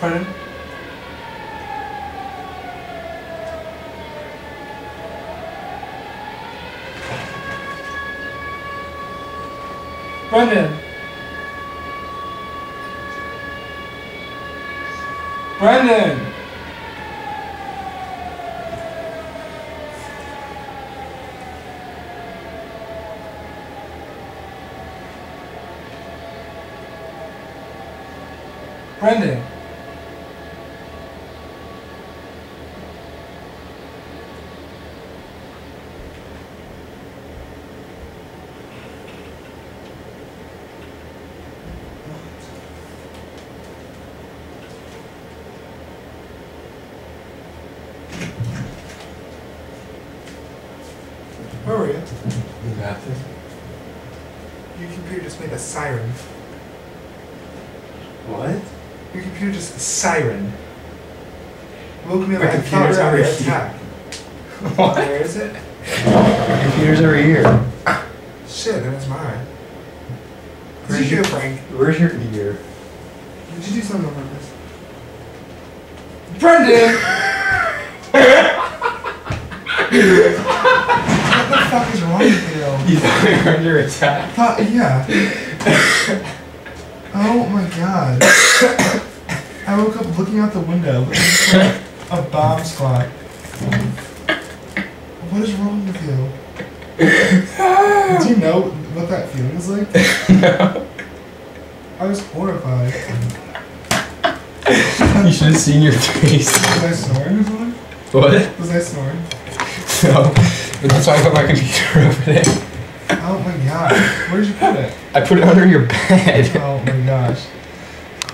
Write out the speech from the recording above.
Pardon? Brendan! Brendan! Brendan! Where were you? You got this? Your computer just made a siren. What? Your computer just siren. Woke me up. My I thought computer's we were under over here. attack. What? Where is it? Your computer's over here. Shit, that was mine. Did you do a prank? Where's your ear? Did you do something on purpose? Brendan! What the fuck is wrong with you? You thought we were under attack? Yeah. Oh my god. I woke up looking out the window, looking for a bomb squad. What is wrong with you? Do you know what that feeling is like? No. I was horrified. You should have seen your face. Was I snoring or something? What? Was I snoring? No. But that's why I put my computer over there. Oh my god. Where did you put it? I put it under your bed. Oh my gosh.